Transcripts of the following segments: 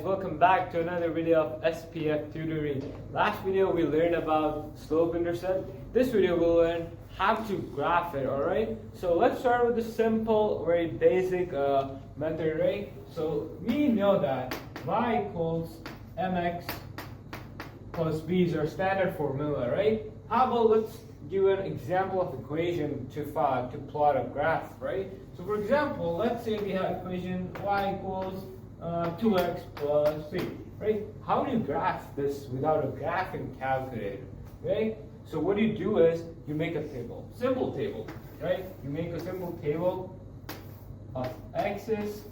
welcome back to another video of SPF Tutoring. Last video we learned about slope-intercept. This video we'll learn how to graph it, alright? So let's start with the simple, very basic method, right? So we know that y equals mx plus b is our standard formula, right? How about let's give an example of equation to plot a graph, right? So for example, let's say we have equation y equals 2x plus 3, right? How do you graph this without a graphing calculator, right? So what you do is you make a table, simple table, right? You make a simple table of x's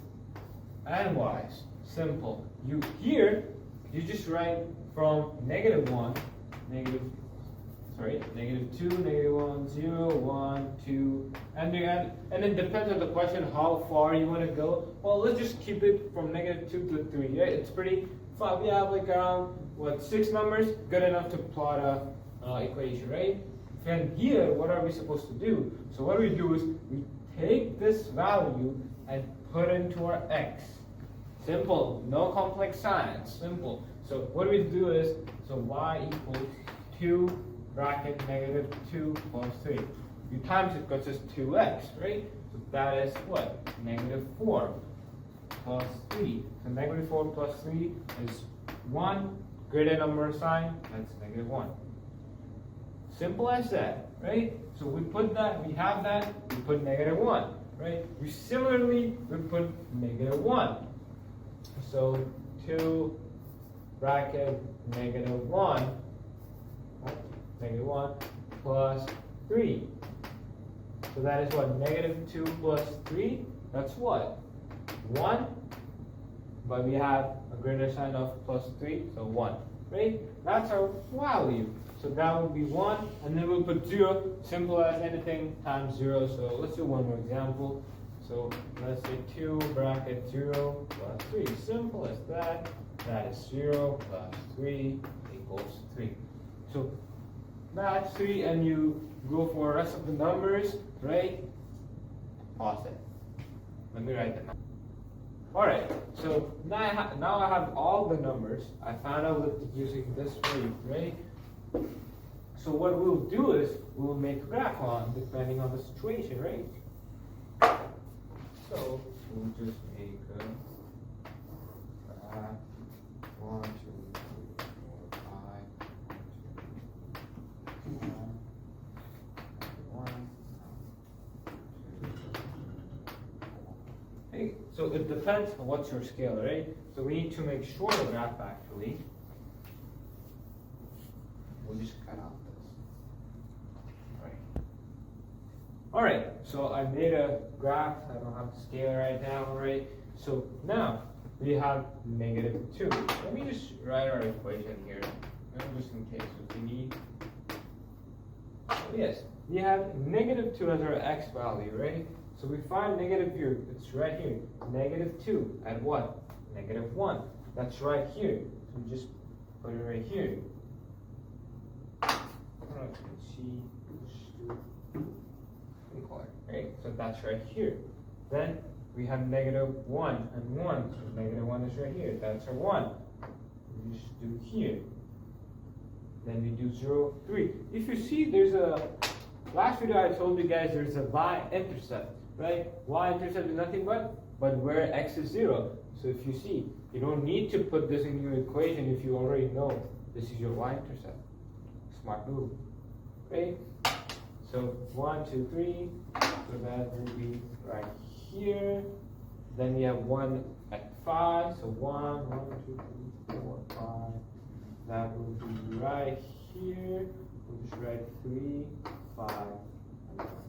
and y's, simple. You just write from -1, -2, -1, 0, 1, 2, and it depends on the question how far you want to go. Well, let's just keep it from -2 to 3. Right? It's pretty fun. We have like around 6 numbers, good enough to plot a equation, right? And here, what are we supposed to do? So what we do is we take this value and put into our x. Simple, no complex signs, simple. So what we do is, so y equals 2 bracket -2 plus 3. You times it because it's 2x, right? So that is what? -4 plus 3. So -4 plus 3 is 1. Greater number sign, that's -1. Simple as that, right? So we have that, we put -1, right? We put -1. So 2 bracket -1 plus 3. So that is what? -2 plus 3. That's what? 1. But we have a greater sign of plus 3, so 1. Right? That's our value. So that would be 1, and then we'll put 0, simple as anything, times 0. So let's do one more example. So let's say 2 bracket 0 plus 3. Simple as that. That is 0 plus 3 equals 3. So that's 3, and you go for the rest of the numbers, right? Pause it. Let me write them. Alright, so now I have all the numbers. I found out with using this way, right? So what we'll do is we'll make a graph on depending on the situation, right? So we'll just make a graph 1, 2, 3, 4, 5, 1, 2, 3. Hey, so it depends on what's your scale, right? So we need to make shorter graph actually. We'll just cut out this. Alright, so I made a graph. I don't have the scale right now, right? So now we have -2. Let me just write our equation here, just in case if we need. Yes, we have -2 as our x value, right? So we find negative here. It's right here. -2 at what? -1. That's right here. So we just put it right here. Right? So that's right here. Then we have -1 and 1. So -1 is right here. That's our 1. We just do here. Then we do 0, 3. If you see, there's a last video I told you guys there's a y-intercept, right? Y-intercept is nothing but where x is 0. So if you see, you don't need to put this in your equation if you already know this is your y-intercept. Smart move. Okay? So 1, 2, 3. So that will be right here. Then we have 1 at 5. So 1, 2, 3, 4, 5. That will be right here. We'll just write 3, 5, and 1.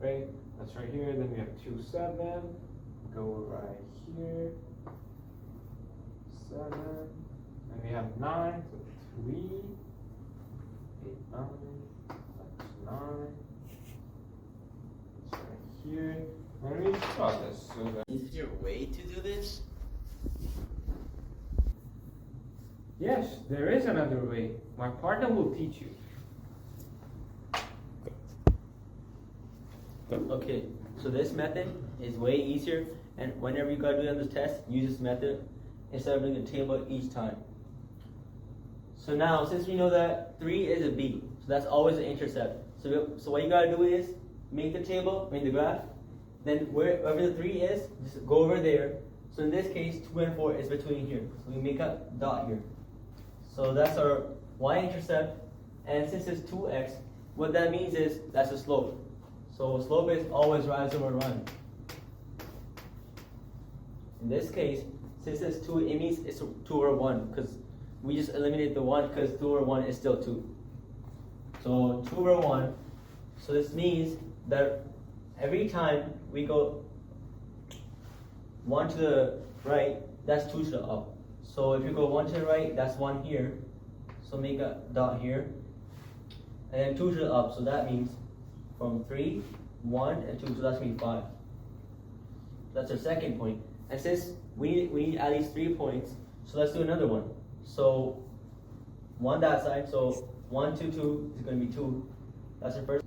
Right? That's right here. Then we have 2, 7. Go right here. 7. And we have 9. So 3, 8, 9. That's 9. It's right here. And we draw this. So that is there a way to do this? Yes, there is another way. My partner will teach you. Okay, so this method is way easier, and whenever you gotta do it on this test, use this method. instead of doing the table each time. So now, since we know that 3 is a b, so that's always an intercept. So what you gotta do is make the table, make the graph, then wherever the 3 is, just go over there. So in this case, 2 and 4 is between here. So we make a dot here. So that's our y-intercept. And since it's 2x, what that means is that's a slope. So slope is always rise over run. In this case, since it's 2, it means it's 2 over 1, because we just eliminate the 1 because 2 over 1 is still 2. So 2 over 1. So this means that every time we go 1 to the right, that's 2 to the up. So if you go 1 to the right, that's 1 here. So make a dot here. And then 2 to the up. So that means from 3, 1, and 2. So that's going to be 5. That's our second point. And since we need at least 3 points, so let's do another one. So 1 that side. So 1, 2, 2 is going to be 2. That's our first.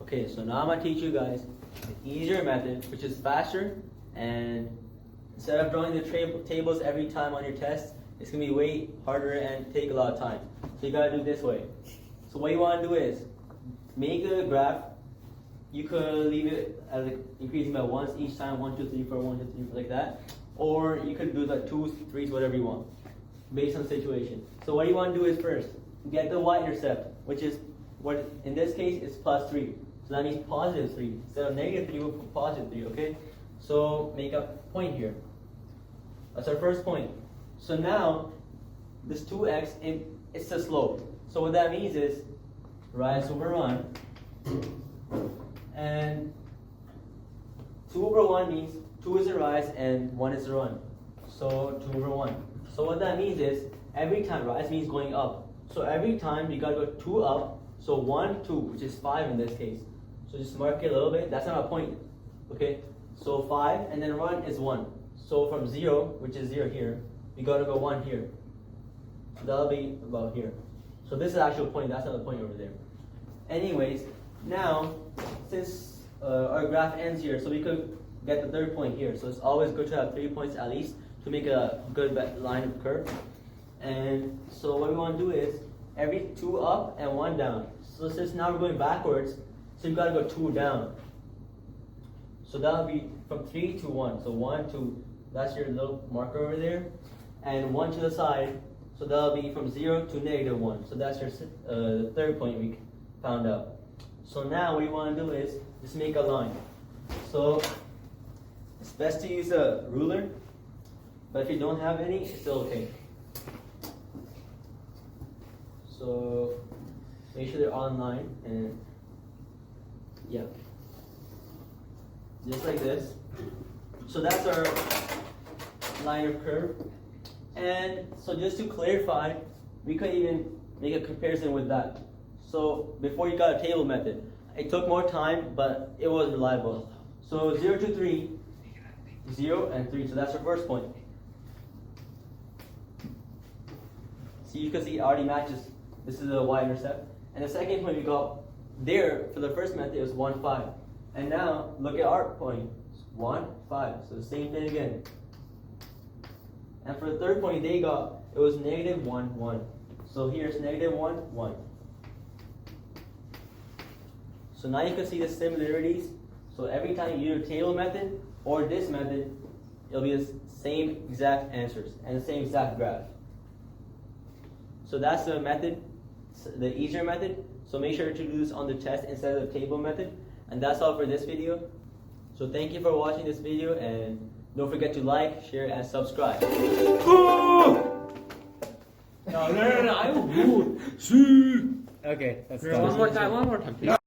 Okay, so now I'm going to teach you guys the easier method, which is faster, and instead of drawing the tables every time on your test, it's going to be way harder and take a lot of time. So you got to do it this way. So what you want to do is make the graph. You could leave it as increasing by ones each time, 1, 2, 3, 4, 1, 2, 3, like that. Or you could do like 2s, 3s, whatever you want, based on the situation. So what you want to do is first, get the y-intercept, which is, what in this case, is plus 3. So that means positive 3. Instead of negative 3, we'll put positive 3, okay? So make a point here. That's our first point. So now, this 2x, it's the slope. So what that means is, rise over run. And 2 over 1 means 2 is a rise and 1 is a run. So 2 over 1. So what that means is, every time, rise means going up. So every time you gotta go 2 up. So 1, 2, which is 5 in this case. So just mark it a little bit. That's not a point. Okay? So 5, and then run is 1. So from 0, which is 0 here, we gotta go 1 here. So that'll be about here. So this is the actual point. That's not the point over there. Anyways, now, since our graph ends here, so we could get the third point here. So it's always good to have 3 points at least to make a good line of curve. And so what we want to do is every 2 up and 1 down. So since now we're going backwards, so you've got to go 2 down. So that'll be from 3 to 1. So 1, 2, that's your little marker over there. And 1 to the side, so that'll be from 0 to negative 1. So that's your the third point we found out. So now what you want to do is just make a line. So it's best to use a ruler, but if you don't have any, it's still okay. So make sure they're on line, and yeah, just like this. So that's our line of curve. And so just to clarify, we could even make a comparison with that. So before you got a table method, it took more time, but it was reliable. So 0 to 3, 0 and 3. So that's our first point. So you can see it already matches. This is the y-intercept. And the second point we got there for the first method was 1, 5. And now look at our point. 1, 5. So the same thing again. And for the third point they got, it was negative 1, 1. So here's negative 1, 1. So now you can see the similarities. So every time you do a table method or this method, it'll be the same exact answers and the same exact graph. So that's the method, the easier method. So make sure to do this on the test instead of the table method. And that's all for this video. So thank you for watching this video, and don't forget to like, share, and subscribe. No, I will rule. Okay, that's One more time, please.